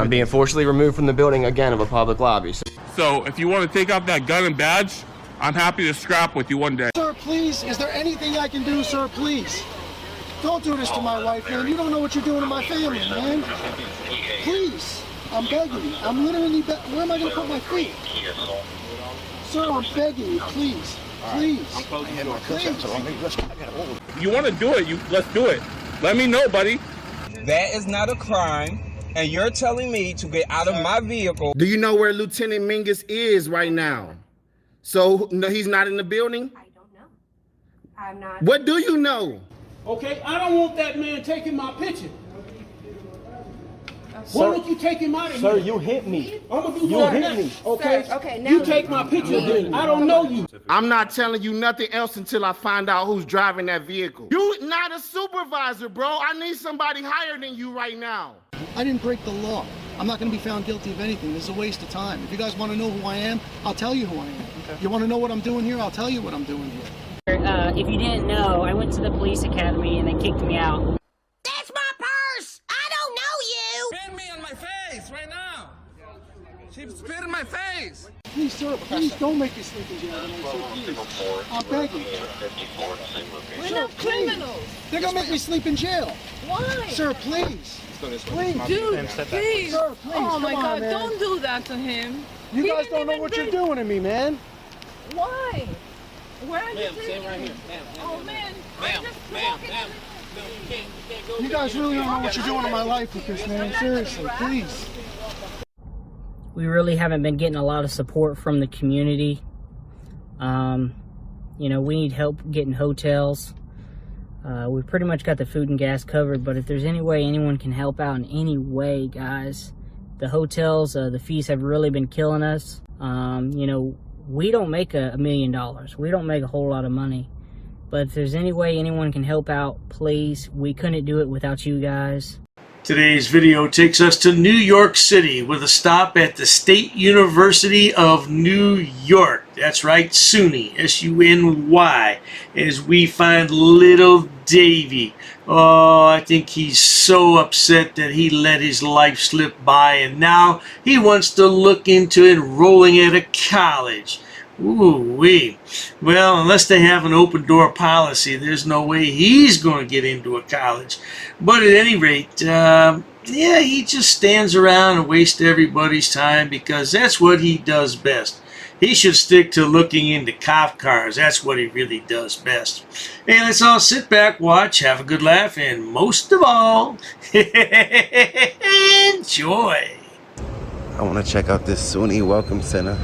I'm being forcibly removed from the building again of a public lobby. So if you want to take out that gun and badge, I'm happy to scrap with you one day. Sir, please, is there anything I can do, sir, please? Don't do this to my wife, man. You don't know what you're doing to my family, man. Please, I'm begging you. I'm literally where am I going to put my feet? Sir, I'm begging you, please. Please. Please. You want to do it, let's do it. Let me know, buddy. That is not a crime, and you're telling me to get out of my vehicle. Do you know where Lieutenant Mingus is right now? So, no, he's not in the building? I don't know. I'm not. What do you know? Okay, I don't want that man taking my picture. Why don't you take him out of here? Sir, you hit me. I'm gonna do You that hit next, me. okay? Sir, okay, now you take my picture then. I don't know you. I'm not telling you nothing else until I find out who's driving that vehicle. You not a supervisor, bro. I need somebody higher than you right now. I didn't break the law. I'm not going to be found guilty of anything. This is a waste of time. If you guys want to know who I am, I'll tell you who I am. Okay. You want to know what I'm doing here? I'll tell you what I'm doing here. If you didn't know, I went to the police academy and they kicked me out. That's my purse! I don't know you! Spit me on my face right now. She spit in my face. Please, sir, please don't make me sleep in jail tonight, sir, please. I'm begging. We're not criminals. They're going to make me sleep in jail. Why? Sir, please. Please. Dude, please. Sir, please. Oh my Come on, God, man. don't do that to him. You He guys didn't don't know even what bring- you're doing to me, man. Why? Where are you Ma'am, taking stand right me? here. Ma'am, Oh man, ma'am, I'm just ma'am, walking ma'am. on No, you can't go. You guys really don't know what you're doing to my life with this, man. Seriously, please. We really haven't been getting a lot of support from the community. You know, we need help getting hotels. We pretty much got the food and gas covered, but if there's any way anyone can help out in any way, guys, the hotels, the fees have really been killing us. You know, we don't make $1 million. We don't make a whole lot of money. But if there's any way anyone can help out, please. We couldn't do it without you guys. Today's video takes us to New York City with a stop at the State University of New York. That's right, SUNY, S-U-N-Y, as we find little Davey. Oh, I think he's so upset that he let his life slip by, and now he wants to look into enrolling at a college. Ooh-wee. Well, unless they have an open door policy, there's no way he's going to get into a college. But at any rate, yeah, he just stands around and wastes everybody's time because that's what he does best. He should stick to looking into cop cars. That's what he really does best. Hey, let's all sit back, watch, have a good laugh, and most of all, enjoy. I want to check out this SUNY Welcome Center.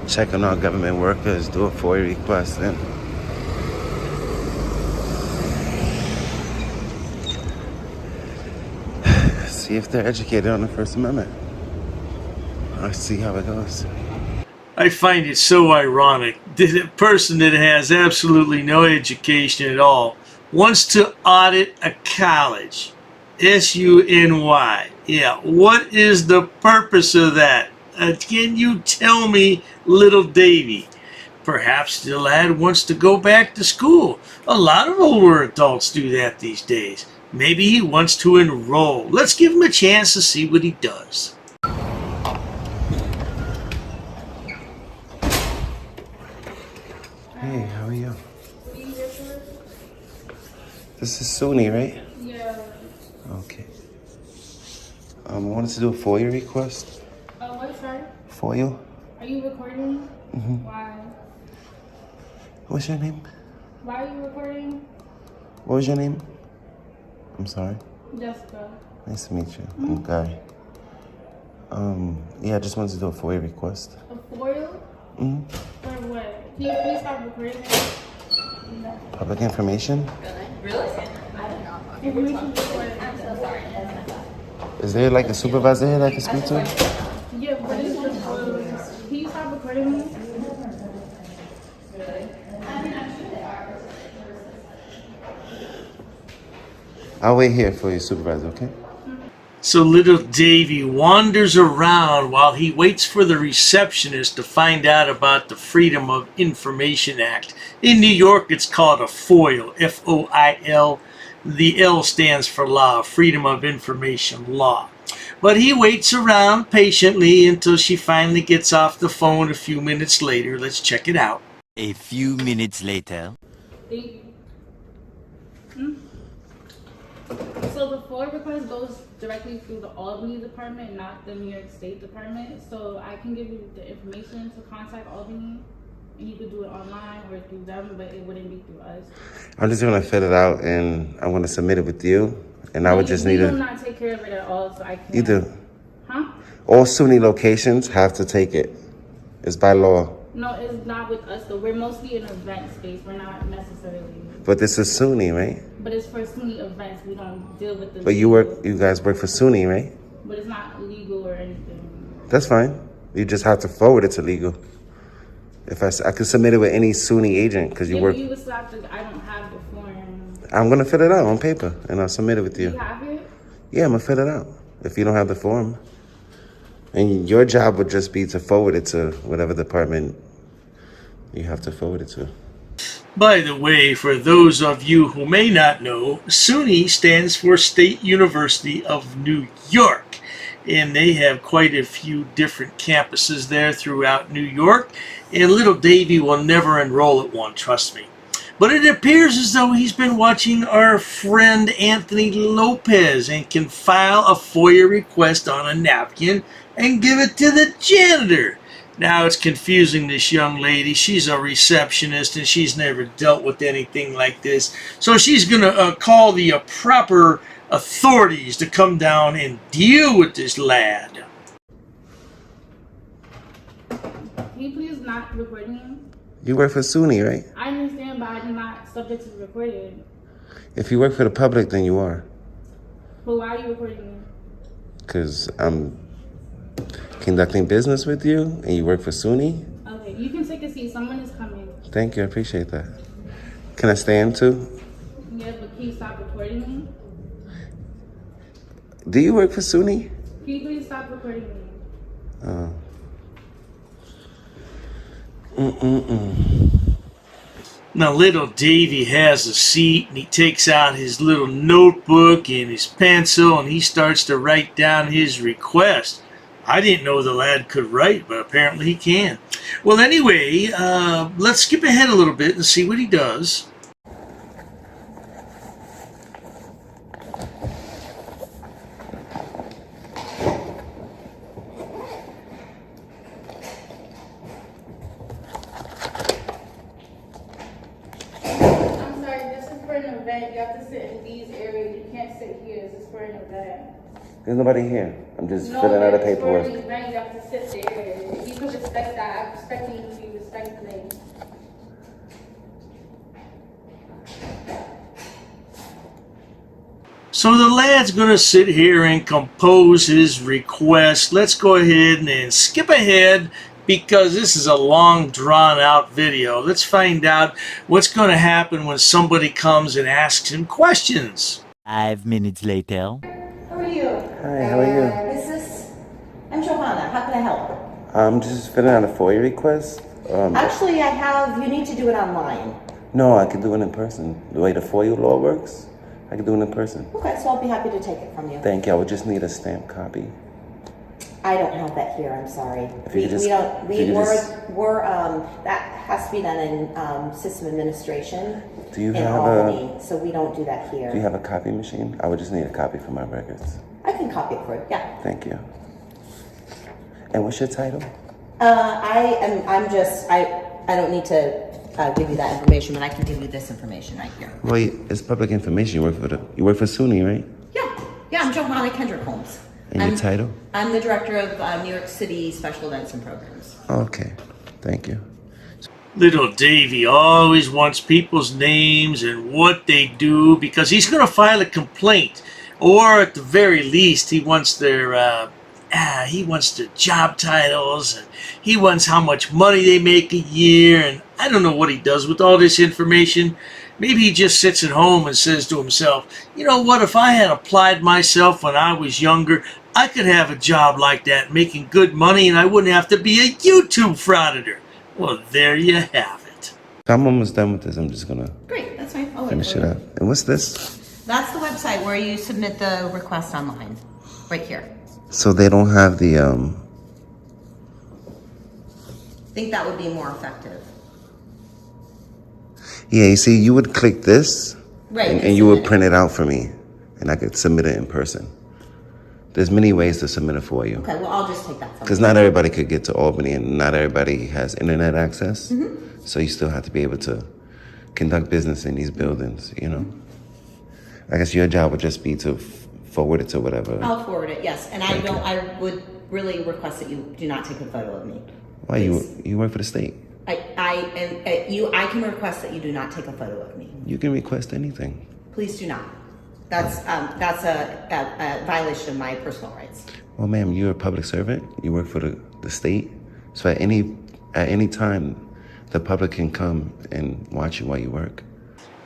Check on our government workers, do a FOIA request, and see if they're educated on the First Amendment. Let's see how it goes. I find it so ironic that a person that has absolutely no education at all wants to audit a college. S-U-N-Y. Yeah, what is the purpose of that? Can you tell me, little Davey? Perhaps the lad wants to go back to school. A lot of older adults do that these days. Maybe he wants to enroll. Let's give him a chance to see what he does. Hey, how are you? This is SUNY, right? Yeah. Okay. I wanted to do a FOIA request. What, sorry? FOIA? Are you recording? Mm-hmm. Why? What's your name? Why are you recording? What was your name? I'm sorry. Jessica. Nice to meet you. I'm Guy. Yeah, I just wanted to do a FOIA request. A FOIA? Mm-hmm. For what? Can you please stop recording? Public information? Really? I don't know. Information for what? I'm so sorry. Is there like a supervisor here that I can speak to? Yeah, but it's just can you stop recording me? I'll wait here for your supervisor, okay? So little Davey wanders around while he waits for the receptionist to find out about the Freedom of Information Act. In New York, it's called a FOIL, F-O-I-L. The L stands for law, Freedom of Information Law. But he waits around patiently until she finally gets off the phone a few minutes later. Let's check it out. A few minutes later. So the FOIA request goes directly through the Albany department, not the New York State department. So I can give you the information to contact Albany, and you could do it online or through them, but it wouldn't be through us. I'm just gonna fill it out and I'm gonna submit it with you. And I would just need to. You do not take care of it at all, so I can't. You do. Huh? All SUNY locations have to take it. It's by law. No, it's not with us though. We're mostly an event space. We're not necessarily. But this is SUNY, right? But it's for SUNY events. We don't deal with the. But you guys work for SUNY, right? But it's not legal or anything. That's fine. You just have to forward it to legal. If I could submit it with any SUNY agent, because you work. You would have to. I don't have the form. I'm gonna fill it out on paper and I'll submit it with you. You have it? Yeah, I'm gonna fill it out. If you don't have the form, and your job would just be to forward it to whatever department you have to forward it to. By the way, for those of you who may not know, SUNY stands for State University of New York. And they have quite a few different campuses there throughout New York. And little Davey will never enroll at one, trust me. But it appears as though he's been watching our friend Anthony Lopez and can file a FOIA request on a napkin and give it to the janitor. Now it's confusing this young lady. She's a receptionist and she's never dealt with anything like this. So she's going to call the proper authorities to come down and deal with this lad. Can you please not record me? You work for SUNY, right? I understand, but I'm not subject to recording. If you work for the public, then you are. But why are you recording me? Because I'm conducting business with you and you work for SUNY. Okay, you can take a seat. Someone is coming. Thank you, I appreciate that. Can I stand too? Yeah, but can you stop recording me? Do you work for SUNY? Can you please stop recording me? Oh. Now little Davey has a seat and he takes out his little notebook and his pencil and he starts to write down his request. I didn't know the lad could write, but apparently he can. Well, anyway, let's skip ahead a little bit and see what he does. I'm sorry, this is for an event. You have to sit in these areas. You can't sit here. This is for an event. There's nobody here. I'm just filling out the paperwork. For an event, you have to sit there. If you can respect that, I'm expecting you to be respectful. So the lad's going to sit here and compose his request. Let's go ahead and skip ahead because this is a long drawn out video. Let's find out what's going to happen when somebody comes and asks him questions. 5 minutes later. How are you? Hi, how are you? I'm Johanna. How can I help? I'm just filling out a FOIA request. Actually, you need to do it online. No, I can do it in person. The way the FOIA law works, I can do it in person. Okay, so I'll be happy to take it from you. Thank you. I would just need a stamped copy. I don't have that here. I'm sorry. If you could just, that has to be done in system administration. Do you in have Albany, so we don't do that here. Do you have a copy machine? I would just need a copy for my records. I can copy it for you. Yeah. Thank you. And what's your title? I don't need to give you that information, but I can give you this information right here. Well, it's public information. You work for SUNY, right? Yeah, I'm Johanna Kendrick Holmes. And your title? I'm the director of New York City Special Events and Programs. Okay, thank you. Little Davey always wants people's names and what they do because he's going to file a complaint, or at the very least, he wants their job titles, and he wants how much money they make a year, and I don't know what he does with all this information. Maybe he just sits at home and says to himself, you know what, if I had applied myself when I was younger, I could have a job like that making good money and I wouldn't have to be a YouTube frauditor. Well, there you have it. I'm almost done with this. I'm just going to Great, that's fine. I'll finish it up. And what's this? That's the website where you submit the request online, right here. So they don't have the I think that would be more effective. Yeah, you see, you would click this, Right, and you would print it out for me, and I could submit it in person. There's many ways to submit it for you. Okay, well, I'll just take that from you. Because not everybody could get to Albany, and not everybody has internet access. Mm-hmm. So you still have to be able to conduct business in these buildings, you know? I guess your job would just be to forward it to whatever. I'll forward it, yes. And I would really request that you do not take a photo of me. Why? You work for the state. I can request that you do not take a photo of me. You can request anything. Please do not. That's a violation of my personal rights. Well, ma'am, you're a public servant. You work for the state. So at any time, the public can come and watch you while you work.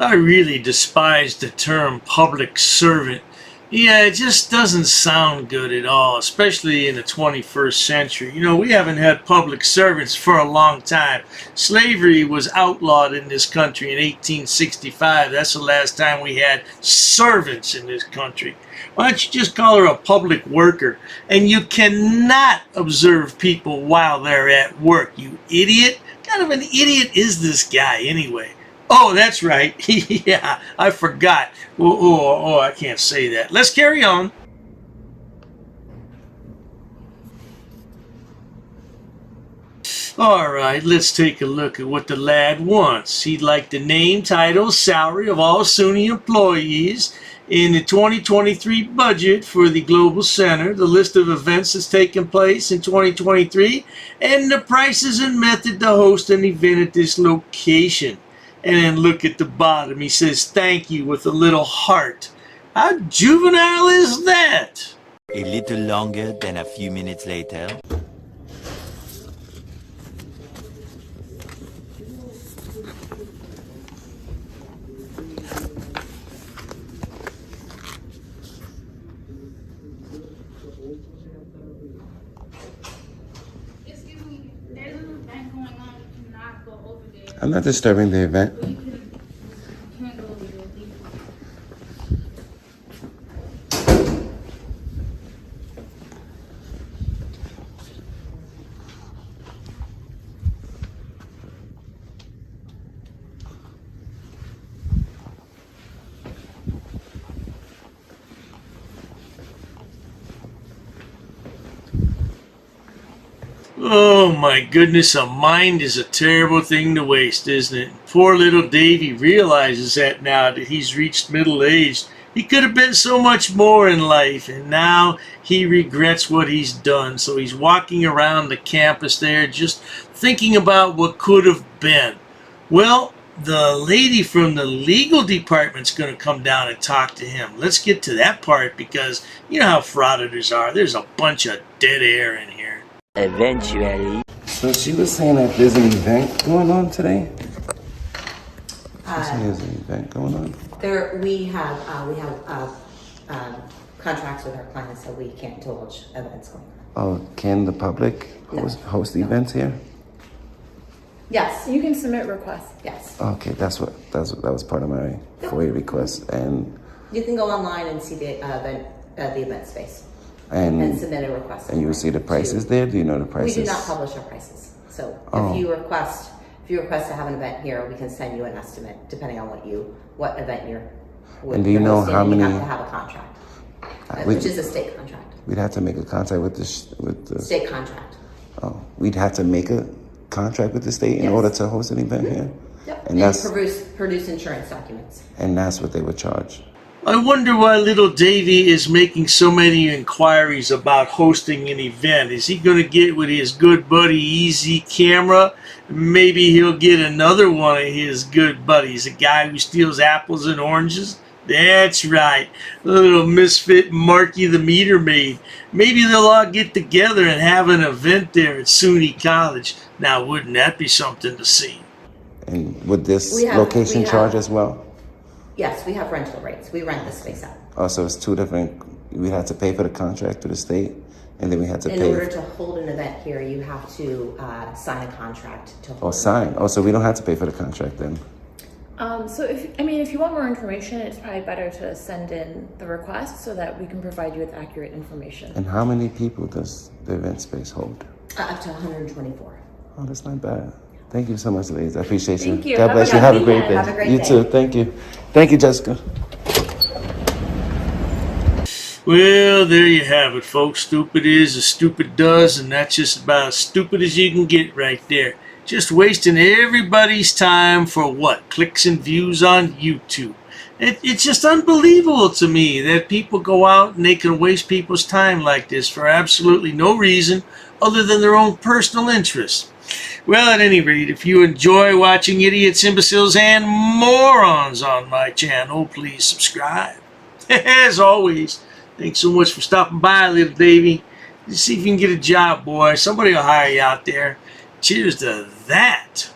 I really despise the term public servant. Yeah, it just doesn't sound good at all, especially in the 21st century. You know, we haven't had public servants for a long time. Slavery was outlawed in this country in 1865. That's the last time we had servants in this country. Why don't you just call her a public worker? And you cannot observe people while they're at work, you idiot. What kind of an idiot is this guy anyway? Oh, that's right. Yeah, I forgot. Oh, I can't say that. Let's carry on. All right, let's take a look at what the lad wants. He'd like the name, title, salary of all SUNY employees in the 2023 budget for the Global Center, the list of events that's taken place in 2023, and the prices and method to host an event at this location. And then look at the bottom. He says, thank you, with a little heart. How juvenile is that? A little longer than a few minutes later. Excuse me, there's an event going on. You cannot go over there. I'm not disturbing the event. You can't go over there. Oh my goodness, a mind is a terrible thing to waste, isn't it? Poor little Davey realizes that now that he's reached middle age. He could have been so much more in life, and now he regrets what he's done. So he's walking around the campus there just thinking about what could have been. Well, the lady from the legal department's going to come down and talk to him. Let's get to that part, because you know how frauditors are. There's a bunch of dead air in here. Eventually. So she was saying that there's an event going on today? There's an event going on? We have contracts with our clients, so we can't divulge events going on. Oh, can the public host events here? Yes. You can submit requests. Yes. Okay, that was part of my FOIA request, and You can go online and see the event space and submit a request. And you will see the prices there. Do you know the prices? We do not publish our prices. So if you request to have an event here, we can send you an estimate depending on what event you're. And do you know how many? You have to have a contract, which is a state contract. We'd have to make a contract with the state contract. Oh, we'd have to make a contract with the state in order to host an event here. Yep. And that's produce insurance documents. And that's what they would charge. I wonder why little Davey is making so many inquiries about hosting an event. Is he going to get with his good buddy Easy Camera? Maybe he'll get another one of his good buddies, a guy who steals apples and oranges. That's right, little misfit Marky the meter maid. Maybe they'll all get together and have an event there at SUNY College. Now, wouldn't that be something to see? And would this location charge as well? Yes, we have rental rates. We rent the space out. Oh, so it's two different. We had to pay for the contract to the state, and then we had to pay. In order to hold an event here, you have to sign a contract to hold. Oh, sign. Oh, so we don't have to pay for the contract then. So if you want more information, it's probably better to send in the request so that we can provide you with accurate information. And how many people does the event space hold? Up to 124. Oh, that's not bad. Thank you so much, ladies. I appreciate you. Thank you. God bless you. Have a great day. Have a great you day. too. Thank you. Thank you, Jessica. Well, there you have it, folks. Stupid is as stupid does, and that's just about as stupid as you can get right there. Just wasting everybody's time for what? Clicks and views on YouTube. It's just unbelievable to me that people go out and they can waste people's time like this for absolutely no reason other than their own personal interest. Well, at any rate, if you enjoy watching idiots, imbeciles, and morons on my channel, please subscribe. As always, thanks so much for stopping by, little Davey. Let's see if you can get a job, boy. Somebody will hire you out there. Cheers to that.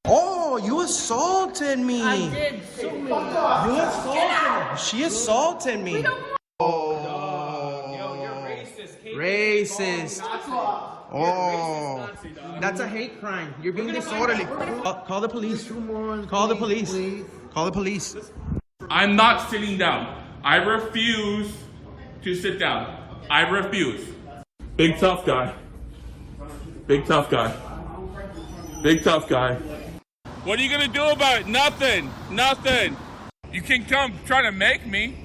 Oh, you assaulted me. I did so many. You assaulted me. She assaulted me. Racist. Oh, that's a hate crime. You're being disorderly. Call the police. Call the police. Call the police. I'm not sitting down. I refuse to sit down. I refuse. Big tough guy. Big tough guy. Big tough guy. What are you gonna do about it? Nothing. Nothing. You can come try to make me.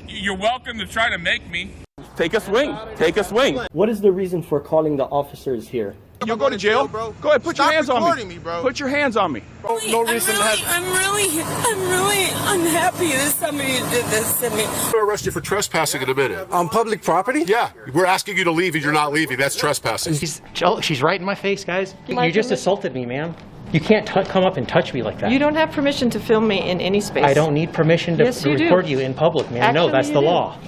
You're welcome to try to make me. Take a swing. Take a swing. What is the reason for calling the officers here? You'll go to jail, bro. Go ahead, put your hands on me. Bro. Put your hands on me. No reason to have. I'm really unhappy that somebody did this to me. I'm gonna arrest you for trespassing in a minute. On public property? Yeah, we're asking you to leave and you're not leaving. That's trespassing. She's right in my face, guys. You just assaulted me, ma'am. You can't come up and touch me like that. You don't have permission to film me in any space. I don't need permission to Yes, you do. record you in public, ma'am. No, Actually, that's you the do. law.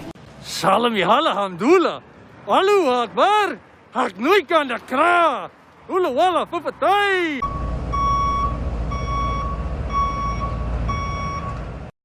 Salam yahala hamdullah. Allahu Akbar. Haknuikan dakra. Ula wala papatay.